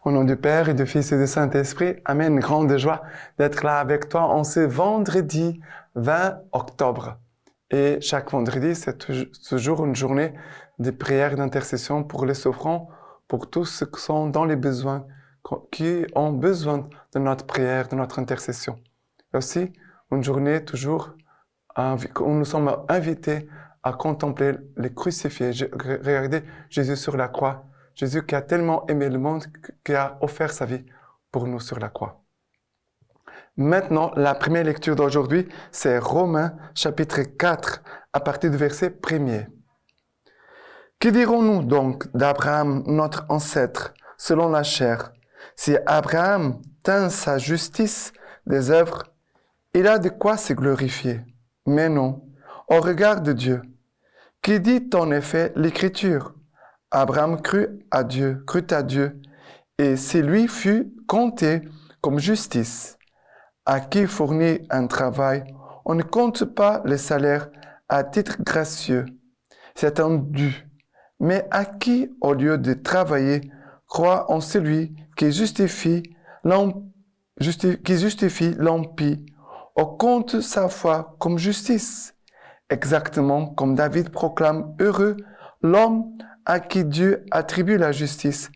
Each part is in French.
Au nom du Père et du Fils et du Saint-Esprit, Amen. Grande joie d'être là avec toi en ce vendredi 20 octobre. Et chaque vendredi, c'est toujours une journée de prière et d'intercession pour les souffrants, pour tous ceux qui sont dans les besoins, qui ont besoin de notre prière, de notre intercession. Et aussi, une journée toujours où nous sommes invités à contempler les crucifiés. Regardez Jésus sur la croix. Jésus qui a tellement aimé le monde, qui a offert sa vie pour nous sur la croix. Maintenant, la première lecture d'aujourd'hui, c'est Romains chapitre 4, à partir du verset 1er. Que dirons-nous donc d'Abraham, notre ancêtre, selon la chair? Si Abraham tint sa justice des œuvres, il a de quoi se glorifier. Mais non, au regard de Dieu. Qui dit en effet l'Écriture? Abraham crut à Dieu, et c'est lui fut compté comme justice. À qui fournit un travail, on ne compte pas le salaire à titre gracieux. C'est un dû. Mais à qui, au lieu de travailler, croit en celui qui justifie l'impie, on compte sa foi comme justice. Exactement comme David proclame heureux l'homme à qui Dieu attribue la justice,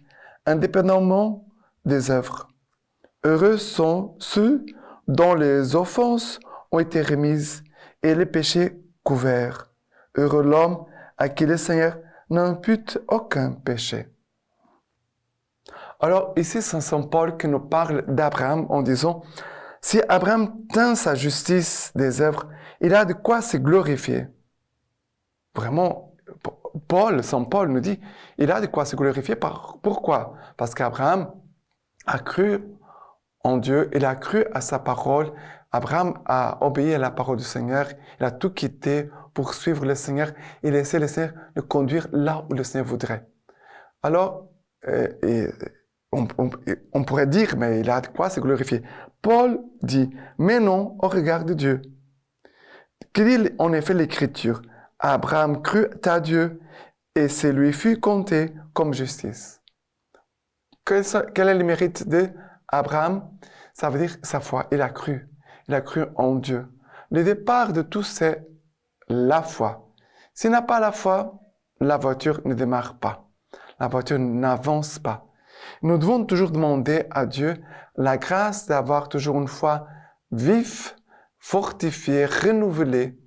indépendamment des œuvres. Heureux sont ceux dont les offenses ont été remises et les péchés couverts. Heureux l'homme à qui le Seigneur n'impute aucun péché. Alors ici, c'est Saint Paul qui nous parle d'Abraham en disant, si Abraham tint sa justice des œuvres, il a de quoi se glorifier. Vraiment, Saint Paul nous dit, il a de quoi se glorifier. Pourquoi? Parce qu'Abraham a cru en Dieu, il a cru à sa parole. Abraham a obéi à la parole du Seigneur. Il a tout quitté pour suivre le Seigneur et laisser le Seigneur le conduire là où le Seigneur voudrait. Alors, on pourrait dire, mais il a de quoi se glorifier. Paul dit, mais non, au regard de Dieu. Qu'il dit en effet l'Écriture, Abraham crut à Dieu et c'est lui fut compté comme justice. Quel est le mérite d'Abraham? Ça veut dire sa foi. Il a cru en Dieu. Le départ de tout, c'est la foi. S'il n'a pas la foi, la voiture ne démarre pas. La voiture n'avance pas. Nous devons toujours demander à Dieu la grâce d'avoir toujours une foi vive, fortifiée, renouvelée,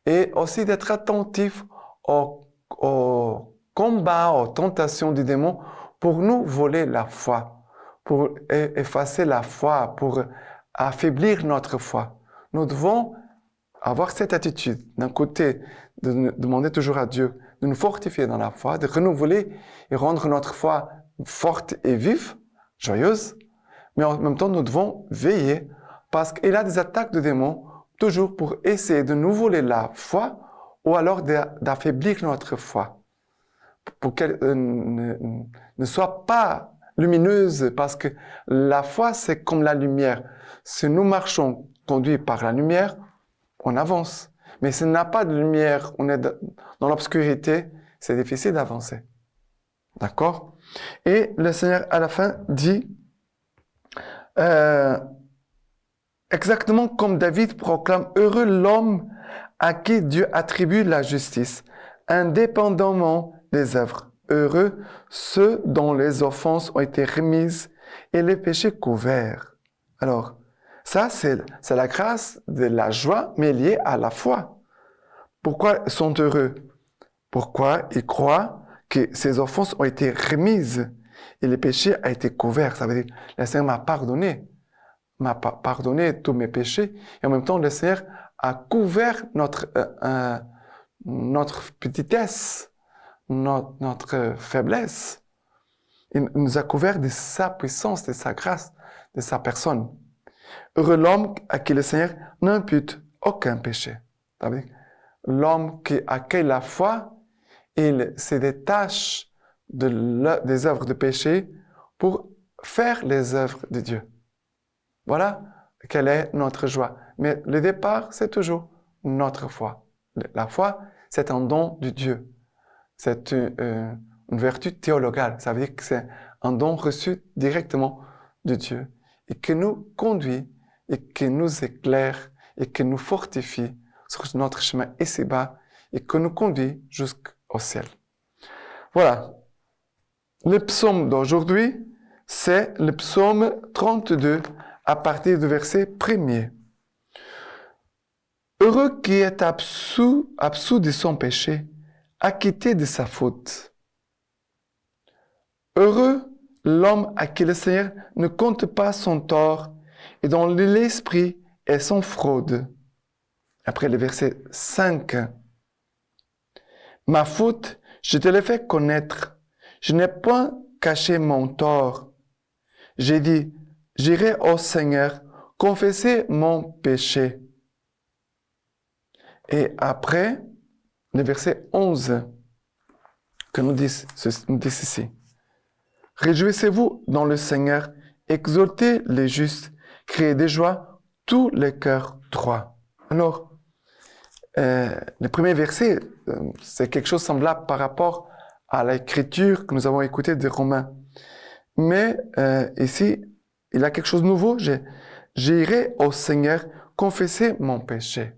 et aussi d'être attentif au combat, aux tentations du démon pour nous voler la foi, pour effacer la foi, pour affaiblir notre foi. Nous devons avoir cette attitude, d'un côté, de demander toujours à Dieu de nous fortifier dans la foi, de renouveler et rendre notre foi forte et vive, joyeuse, mais en même temps, nous devons veiller parce qu'il y a des attaques de démons toujours pour essayer de nous voler la foi ou alors d'affaiblir notre foi pour qu'elle ne soit pas lumineuse parce que la foi, c'est comme la lumière. Si nous marchons conduits par la lumière, on avance. Mais s'il n'y a pas de lumière, on est dans l'obscurité, c'est difficile d'avancer. D'accord? Et le Seigneur, à la fin, dit exactement comme David proclame, heureux l'homme à qui Dieu attribue la justice, indépendamment des œuvres. Heureux ceux dont les offenses ont été remises et les péchés couverts. Alors, ça, c'est la grâce de la joie, mais liée à la foi. Pourquoi ils sont heureux? Pourquoi ils croient que ces offenses ont été remises et les péchés ont été couverts. Ça veut dire, le Seigneur m'a pardonné tous mes péchés, et en même temps, le Seigneur a couvert notre petitesse, notre faiblesse. Il nous a couvert de sa puissance, de sa grâce, de sa personne. Heureux l'homme à qui le Seigneur n'impute aucun péché. L'homme qui accueille la foi, il se détache des œuvres de péché pour faire les œuvres de Dieu. Voilà quelle est notre joie. Mais le départ, c'est toujours notre foi. La foi, c'est un don de Dieu. C'est une vertu théologale. Ça veut dire que c'est un don reçu directement de Dieu et qui nous conduit et qui nous éclaire et qui nous fortifie sur notre chemin ici-bas et qui nous conduit jusqu'au ciel. Voilà. Le psaume d'aujourd'hui, c'est le psaume 32 à partir du verset 1er. Heureux qui est absous de son péché, acquitté de sa faute. Heureux l'homme à qui le Seigneur ne compte pas son tort et dont l'esprit est sans fraude. Après le verset 5. Ma faute, je te l'ai fait connaître. Je n'ai point caché mon tort. J'ai dit, j'irai au Seigneur confesser mon péché. Et après, le verset 11, que nous dit ici. Réjouissez-vous dans le Seigneur, exaltez les justes, créez de joie tous les cœurs droits. Alors, le premier verset, c'est quelque chose de semblable par rapport à l'écriture que nous avons écoutée de Romains. Mais ici, il y a quelque chose de nouveau. J'irai au Seigneur confesser mon péché.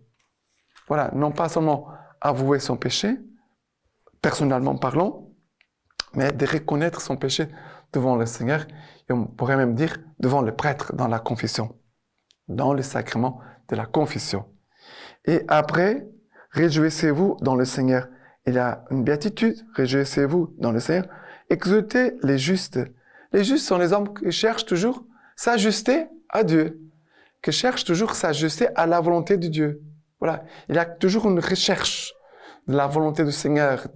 Voilà, non pas seulement avouer son péché, personnellement parlant, mais de reconnaître son péché devant le Seigneur, et on pourrait même dire devant le prêtre dans la confession, dans le sacrement de la confession. Et après, réjouissez-vous dans le Seigneur. Il y a une béatitude, réjouissez-vous dans le Seigneur. Exaltez les justes. Les justes sont les hommes qui cherchent toujours s'ajuster à Dieu, qui cherchent toujours s'ajuster à la volonté de Dieu. Voilà, il y a toujours une recherche de la volonté du Seigneur,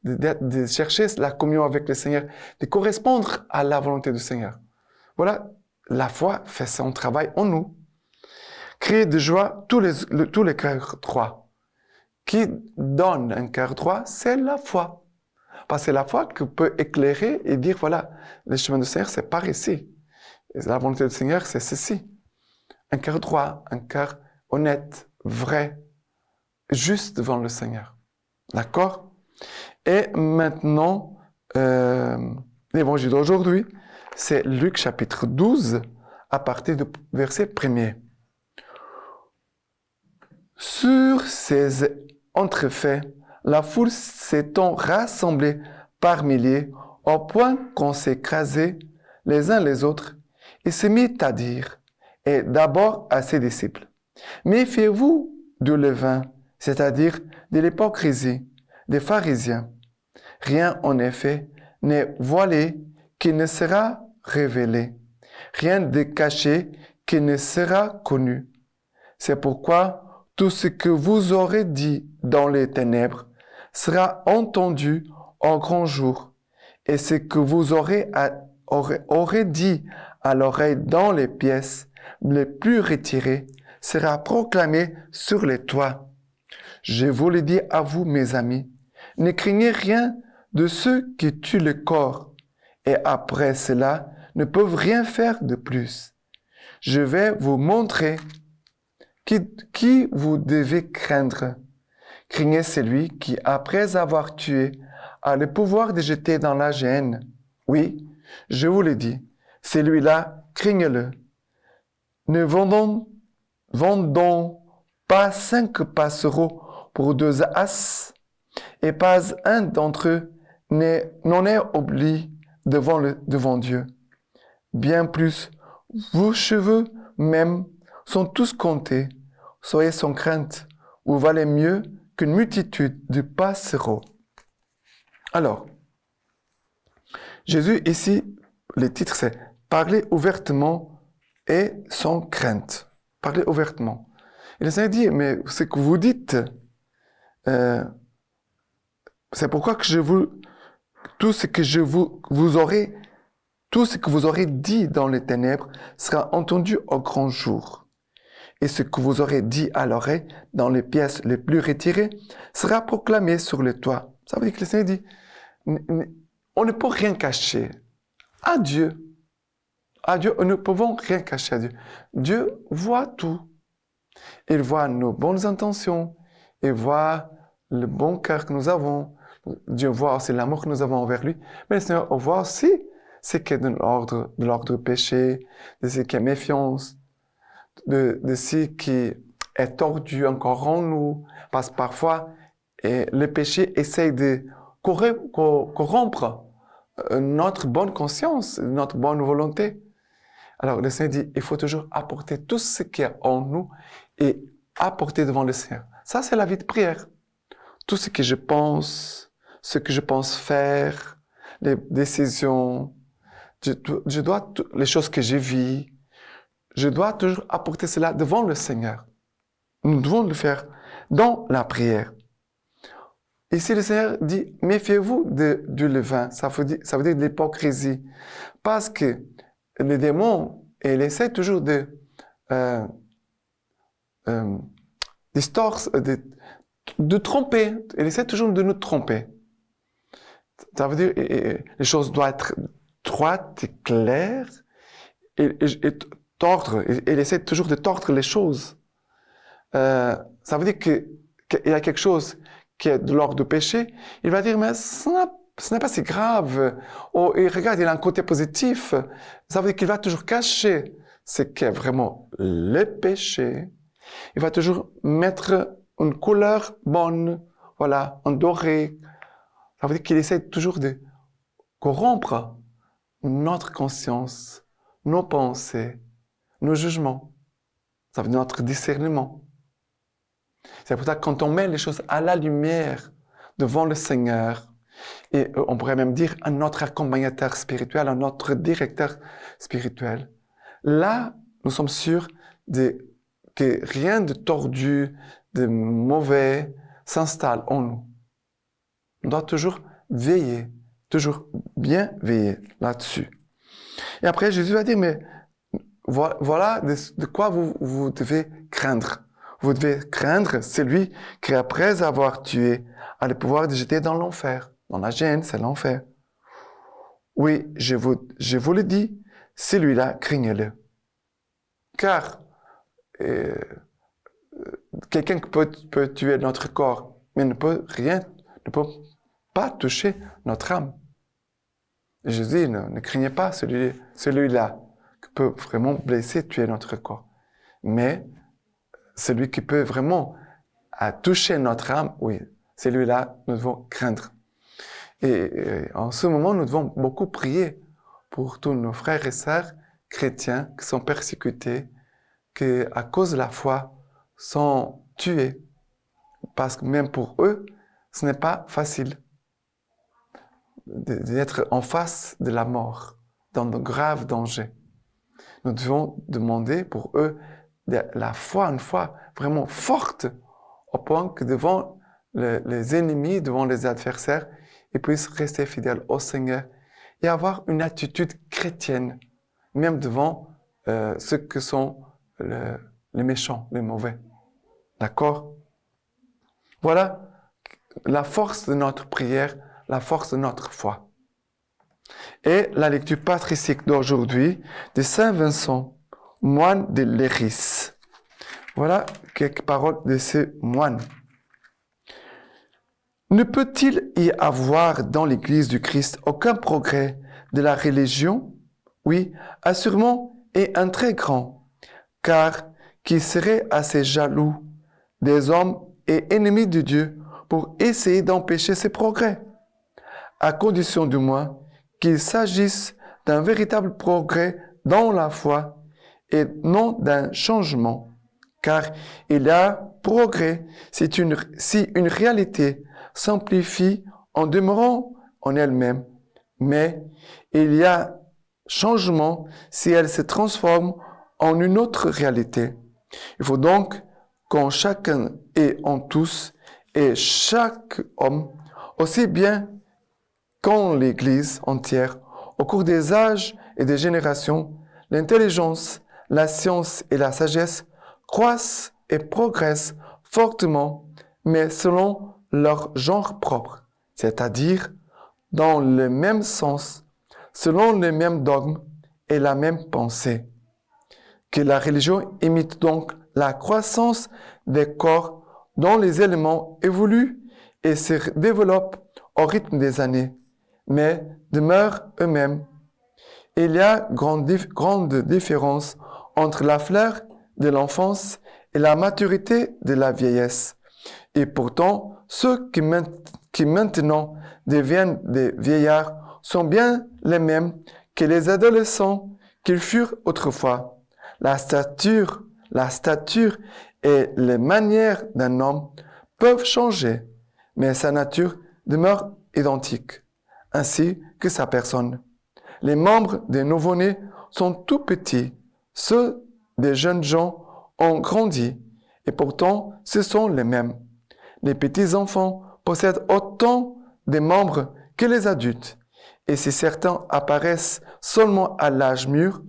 de chercher la communion avec le Seigneur, de correspondre à la volonté du Seigneur. Voilà, la foi fait son travail en nous. Créer de joie tous les cœurs droits. Qui donne un cœur droit, c'est la foi. Parce que c'est la foi qui peut éclairer et dire, voilà, le chemin du Seigneur, c'est par ici. Et la volonté du Seigneur, c'est ceci. Un cœur droit, un cœur honnête, vrai, juste devant le Seigneur. D'accord? Et maintenant, l'évangile d'aujourd'hui, c'est Luc chapitre 12, à partir du verset 1er. Sur ces entrefaits, la foule s'étant rassemblée par milliers, au point qu'on s'écrasait les uns les autres, et se mit à dire, et d'abord à ses disciples, méfiez-vous du levain, c'est-à-dire de l'hypocrisie des pharisiens. Rien en effet n'est voilé qui ne sera révélé, rien de caché qui ne sera connu. C'est pourquoi tout ce que vous aurez dit dans les ténèbres sera entendu au grand jour, et ce que vous aurez dit à l'oreille dans les pièces les plus retirées sera proclamé sur les toits. Je vous le dis à vous, mes amis, ne craignez rien de ceux qui tuent le corps, et après cela ne peuvent rien faire de plus. Je vais vous montrer qui vous devez craindre. Craignez celui qui, après avoir tué, a le pouvoir de jeter dans la géhenne. Oui, je vous le dis, celui-là, craignez-le. Ne vendons pas 5 passereaux pour 2 as, et pas un d'entre eux n'en est oublié devant Dieu. Bien plus, vos cheveux même sont tous comptés. Soyez sans crainte, vous valez mieux qu'une multitude de passereaux. Alors, Jésus ici, le titre c'est « Parler ouvertement et sans crainte ». Parler ouvertement. Et le Seigneur dit, mais ce que vous dites, c'est pourquoi que tout ce que vous aurez dit dans les ténèbres sera entendu au grand jour. Et ce que vous aurez dit à l'oreille dans les pièces les plus retirées sera proclamé sur le toit. Ça veut dire que le Seigneur dit, on ne peut rien cacher à Dieu. À Dieu, nous ne pouvons rien cacher à Dieu. Dieu voit tout. Il voit nos bonnes intentions. Il voit le bon cœur que nous avons. Dieu voit aussi l'amour que nous avons envers lui. Mais le Seigneur voit aussi ce qui est de l'ordre péché, de ce qui est méfiance, de ce qui est tordu encore en nous, parce que parfois, le péché essaye de corrompre notre bonne conscience, notre bonne volonté. Alors, le Seigneur dit, il faut toujours apporter tout ce qui est en nous et apporter devant le Seigneur. Ça, c'est la vie de prière. Tout ce que je pense faire, les décisions, les choses que je vis, je dois toujours apporter cela devant le Seigneur. Nous devons le faire dans la prière. Ici, le Seigneur dit, méfiez-vous du levain. Ça veut dire de l'hypocrisie. Parce que les démons, ils essaient toujours de tromper. Ils essaient toujours de nous tromper. Ça veut dire les choses doivent être droites et claires et tordre. Il essaie toujours de tordre les choses. Ça veut dire qu'il y a quelque chose qui est de l'ordre du péché. Il va dire, mais ce n'est pas si grave. Oh, et regarde, il a un côté positif. Ça veut dire qu'il va toujours cacher ce qui est vraiment le péché. Il va toujours mettre une couleur bonne, voilà, en doré. Ça veut dire qu'il essaie toujours de corrompre notre conscience, nos pensées, nos jugements. Ça veut dire notre discernement. C'est pour ça que quand on met les choses à la lumière devant le Seigneur, et on pourrait même dire à notre accompagnateur spirituel, à notre directeur spirituel, là, nous sommes sûrs que rien de tordu, de mauvais s'installe en nous. On doit toujours veiller, toujours bien veiller là-dessus. Et après, Jésus va dire, mais voilà de quoi vous devez craindre. Vous devez craindre celui qui, après avoir tué, a le pouvoir de jeter dans l'enfer. Dans la gêne, c'est l'enfer. Oui, je vous le dis, celui-là, craignez-le. Car quelqu'un peut tuer notre corps, mais ne peut pas toucher notre âme. Et Jésus dit, ne craignez pas celui-là qui peut vraiment blesser, tuer notre corps. Mais celui qui peut vraiment toucher notre âme, oui, celui-là, nous devons craindre. Et en ce moment, nous devons beaucoup prier pour tous nos frères et sœurs chrétiens qui sont persécutés, qui, à cause de la foi, sont tués. Parce que même pour eux, ce n'est pas facile d'être en face de la mort, dans de graves dangers. Nous devons demander pour eux la foi, une foi vraiment forte, au point que devant les ennemis, devant les adversaires, ils puissent rester fidèles au Seigneur et avoir une attitude chrétienne, même devant ceux que sont les méchants, les mauvais. D'accord? Voilà la force de notre prière, la force de notre foi. Et la lecture patristique d'aujourd'hui de Saint Vincent, moine de Léris. Voilà quelques paroles de ce moine. Ne peut-il y avoir dans l'Église du Christ aucun progrès de la religion? Oui, assurément, et un très grand, car qui serait assez jaloux des hommes et ennemis de Dieu pour essayer d'empêcher ces progrès, à condition du moins qu'il s'agisse d'un véritable progrès dans la foi et non d'un changement, car il y a progrès si une réalité s'amplifie en demeurant en elle-même, mais il y a changement si elle se transforme en une autre réalité. Il faut donc qu'en chacun et en tous, et chaque homme, aussi bien qu'en l'Église entière, au cours des âges et des générations, l'intelligence, la science et la sagesse croissent et progressent fortement, mais selon leur genre propre, c'est-à-dire dans le même sens, selon les mêmes dogmes et la même pensée. Que la religion imite donc la croissance des corps dont les éléments évoluent et se développent au rythme des années, mais demeurent eux-mêmes. Il y a grande différence entre la fleur de l'enfance et la maturité de la vieillesse. Et pourtant, ceux qui maintenant deviennent des vieillards sont bien les mêmes que les adolescents qu'ils furent autrefois. La stature et les manières d'un homme peuvent changer, mais sa nature demeure identique, ainsi que sa personne. Les membres des nouveau-nés sont tout petits, ceux des jeunes gens ont grandi, et pourtant ce sont les mêmes. Les petits-enfants possèdent autant de membres que les adultes, et si certains apparaissent seulement à l'âge mûr,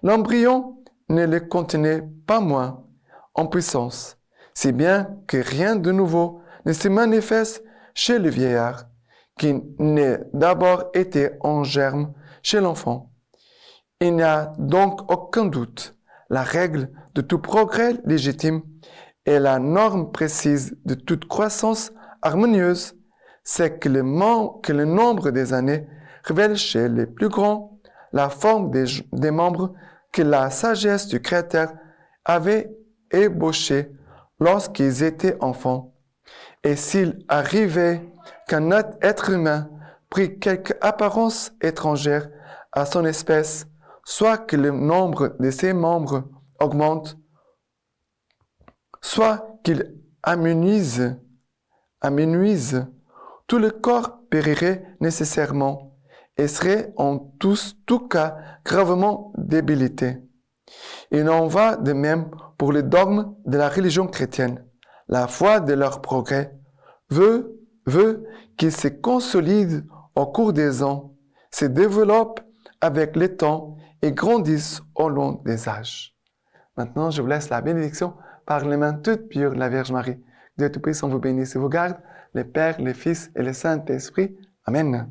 l'embryon ne les contenait pas moins en puissance, si bien que rien de nouveau ne se manifeste chez le vieillard, qui n'a d'abord été en germe chez l'enfant. Il n'y a donc aucun doute. La règle de tout progrès légitime et la norme précise de toute croissance harmonieuse, c'est que le nombre des années révèle chez les plus grands la forme des membres que la sagesse du Créateur avait ébauché lorsqu'ils étaient enfants. Et s'il arrivait qu'un être humain prit quelque apparence étrangère à son espèce, soit que le nombre de ses membres augmente, soit qu'il amenuise, tout le corps périrait nécessairement et serait en tout cas gravement débilité. Il en va de même pour les dogmes de la religion chrétienne. La foi de leur progrès veut qu'ils se consolident au cours des ans, se développent avec le temps et grandissent au long des âges. Maintenant, je vous laisse la bénédiction par les mains toutes pures de la Vierge Marie. Dieu Tout-Puissant vous bénisse et vous garde, le Père, le Fils et le Saint-Esprit. Amen.